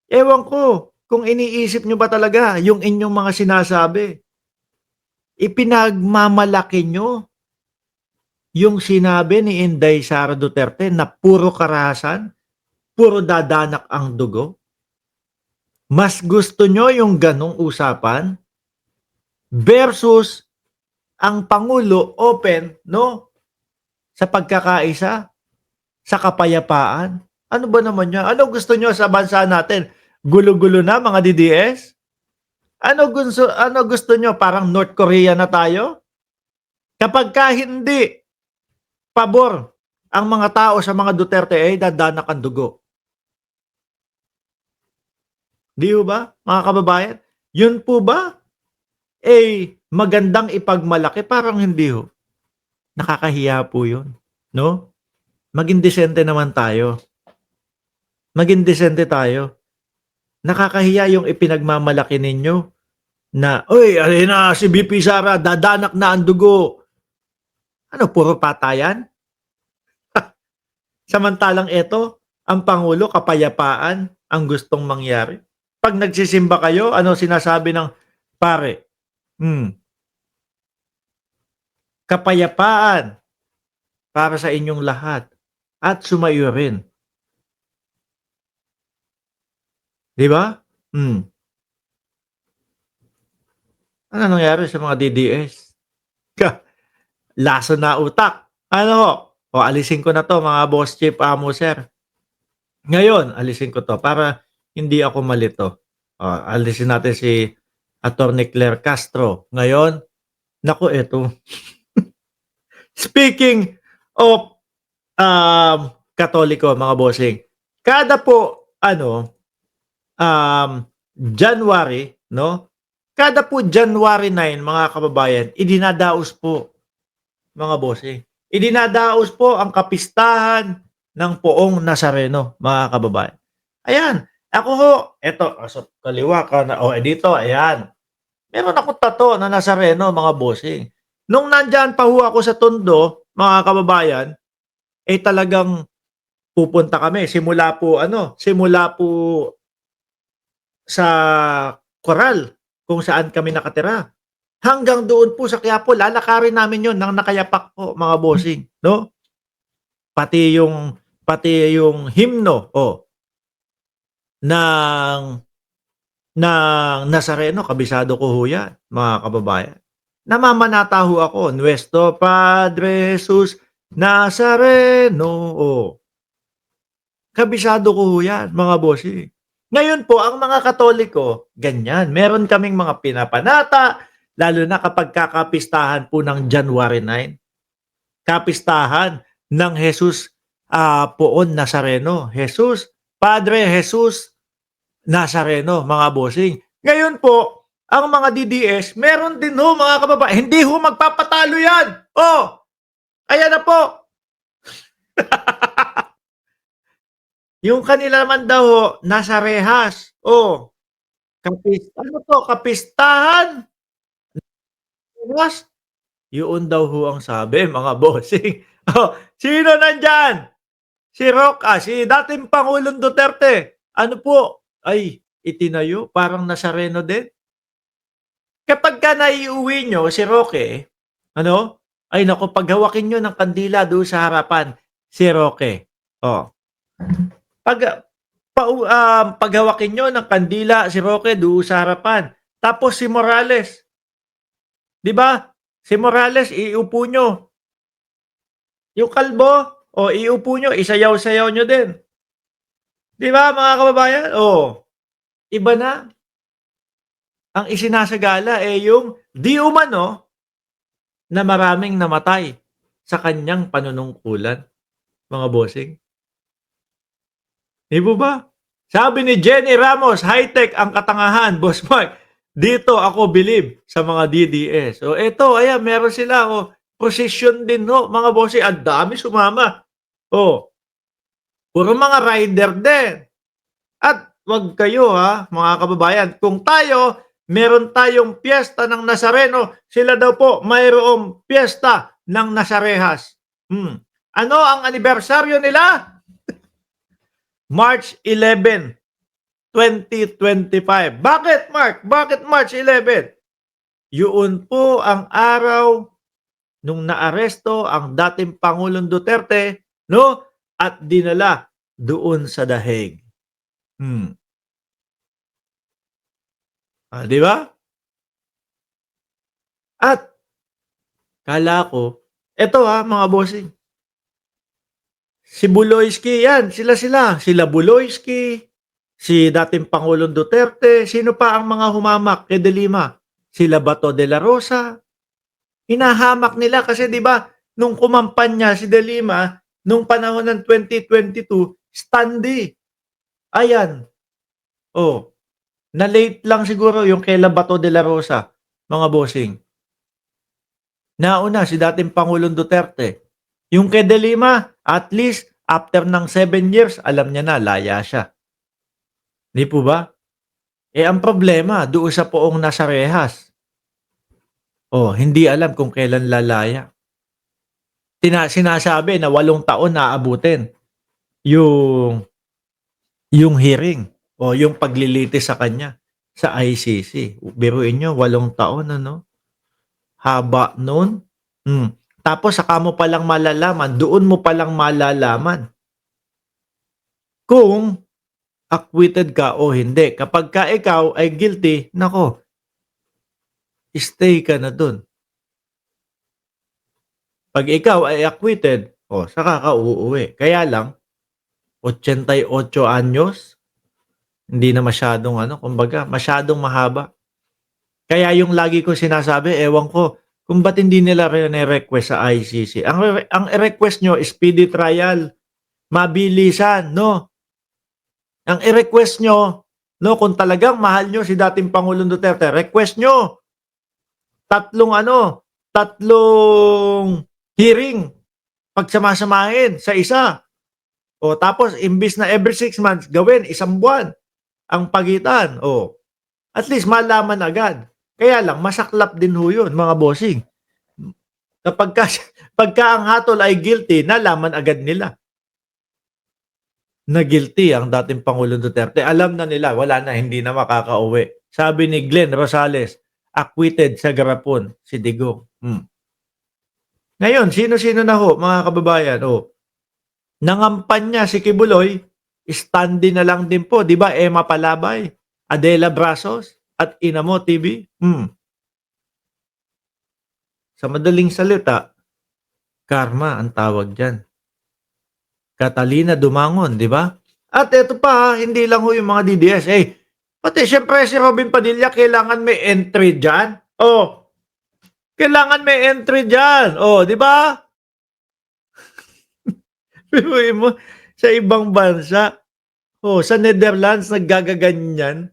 Ewan ko kung iniisip nyo ba talaga yung inyong mga sinasabi. Ipinagmamalaki nyo yung sinabi ni Inday Sara Duterte na puro karahasan, puro dadanak ang dugo. Mas gusto nyo yung ganong usapan versus ang Pangulo open, no, sa pagkakaisa, sa kapayapaan. Ano ba naman yan? Ano gusto nyo sa bansa natin? Gulo-gulo na mga DDS? Ano gusto nyo? Parang North Korea na tayo? Kapag ka hindi pabor ang mga tao sa mga Duterte, dadanak ang dugo. Di ba, mga kababayan? Yun po ba, magandang ipagmalaki? Parang hindi ho. Nakakahiya po yun. No? Maging disente naman tayo. Maging disente tayo. Nakakahiya yung ipinagmamalaki ninyo na, oy, alin na si BP Sara, dadanak na ang dugo. Ano, puro patayan? Samantalang ito, ang Pangulo, kapayapaan ang gustong mangyari. Pag nagsisimba kayo, ano sinasabi ng pare? Kapayapaan para sa inyong lahat at sumayo rin. Di ba? Ano nangyari sa mga DDS? Laso na utak. Ano? O alisin ko na to mga boss chief amo sir. Ngayon, alisin ko to para hindi ako malito. Alisin natin si Attorney Claire Castro. Ngayon, naku, eto. Speaking of Katoliko, mga bossing, kada po, January, no? Kada po January 9, mga kababayan, idinadaos po, mga bossing. Idinadaos po ang kapistahan ng Poong Nazareno, mga kababayan. Ayan, ako ho, eto, sa kaliwa ka na, dito, ayan. Meron akong tato na Nazareno, mga bossing. Nung nandyan pa ho ako sa Tondo, mga kababayan, talagang pupunta kami. Simula po sa Coral, kung saan kami nakatira. Hanggang doon po sa Quiapo, lalakarin namin yon nang nakayapak po, mga bossing. No? Pati yung himno, ng Nazareno, kabisado ko ho yan, mga kababayan. Namamanata ho ako, Nuestro Padre Jesus Nazareno. Kabisado ko ho yan, mga bossing. Ngayon po, ang mga Katoliko, ganyan. Meron kaming mga pinapanata, lalo na kapag kakapistahan po ng January 9. Kapistahan ng Jesus Poon Nazareno. Jesus, Padre Jesus Nazareno, mga bossing. Ngayon po, ang mga DDS, meron din ho, mga kababayan, hindi ho magpapatalo yan. Ayan na po. Yung kanila naman daw ho, nasa rehas. Kapistahan? Rehas? Yun daw ho ang sabi, mga bossing. Sino nandyan? Si dating Pangulong Duterte. Ano po? Itinayo, parang Nazareno din. Kapag ka naiuwi nyo si Roque, naku, paghawakin nyo ng kandila doon sa harapan, si Roque. Paghawakin nyo ng kandila si Roque doon sa harapan. Tapos si Morales. Di ba? Si Morales, iupo nyo. Yung kalbo, iupo nyo, isayaw-sayaw nyo din. Di ba, mga kababayan? Iba na. Ang isinasagala yung di umano na maraming namatay sa kanyang panunungkulan, mga bossing. Di ba? Sabi ni Jenny Ramos, high-tech ang katangahan, Boss Mark. Dito ako believe sa mga DDS. Eto, ayan, meron sila. Procession din, mga bossing. Ang dami sumama. Puro mga rider din. At wag kayo, mga kababayan. Kung meron tayong piyesta ng Nazareno, sila daw po mayroong piyesta ng Nazarehas. Ano ang anibersaryo nila? March 11, 2025. Bakit, Mark? Bakit March 11? Yun po ang araw nung naaresto ang dating Pangulong Duterte, no? At dinala doon sa The Hague. Di ba? At kala ko, eto mga bossing, si Buloyski yan, sila Buloyski, si dating Pangulong Duterte, sino pa ang mga humamak kay De Lima? Sila Bato de la Rosa. Hinahamak nila kasi 'di ba nung kumampanya si De Lima nung panahon ng 2022, standee. Ayan. Oh, na late lang siguro yung kay Bato de la Rosa, mga bossing. Nauna si dating Pangulong Duterte. Yung kay De Lima, at least after ng 7 years, alam niya na, laya siya. Di po ba? Ang problema, doon sa poong nasa rehas. Hindi alam kung kailan lalaya. Sinasabi na 8 taon na aabutin yung hearing o yung paglilitis sa kanya sa ICC. Biruin nyo, 8 taon, ano? Haba nun. Tapos saka mo palang malalaman, doon mo palang malalaman kung acquitted ka o hindi. Kapag ka ikaw ay guilty, nako, stay ka na dun. Pag ikaw ay acquitted, saka ka uuwi. Kaya lang, 88 anyos, hindi na masyadong kumbaga, masyadong mahaba. Kaya yung lagi ko sinasabi, ewan ko, kung ba't hindi nila request sa ICC. Ang request nyo, speedy trial, mabilisan, no? Ang i-request nyo, no, kung talagang mahal nyo si dating Pangulong Duterte, request nyo, tatlong hearing, pagsamasamahin sa isa. Tapos, imbis na every 6 months, gawin, 1 buwan ang pagitan. At least malaman agad. Kaya lang, masaklap din ho yun, mga bossing. Pagka ang hatol ay guilty, nalaman agad nila na guilty ang dating Pangulong Duterte. Alam na nila, wala na, hindi na makakauwi. Sabi ni Glenn Rosales, acquitted sa garapon, si Digong. Ngayon, sino-sino na ho, mga kababayan? Nangampanya si Kibuloy, standing na lang din po, di ba? Emma Palabay, Adela Brasos, at Inamo TV. Sa madaling salita, karma ang tawag dyan. Catalina Dumangon, di ba? At ito pa, hindi lang ho yung mga DDS. Pati syempre si Robin Padilla, kailangan may entry dyan. Kailangan may entry dyan. Di ba? Pinuhin mo, sa ibang bansa. Sa Netherlands, naggagaganyan.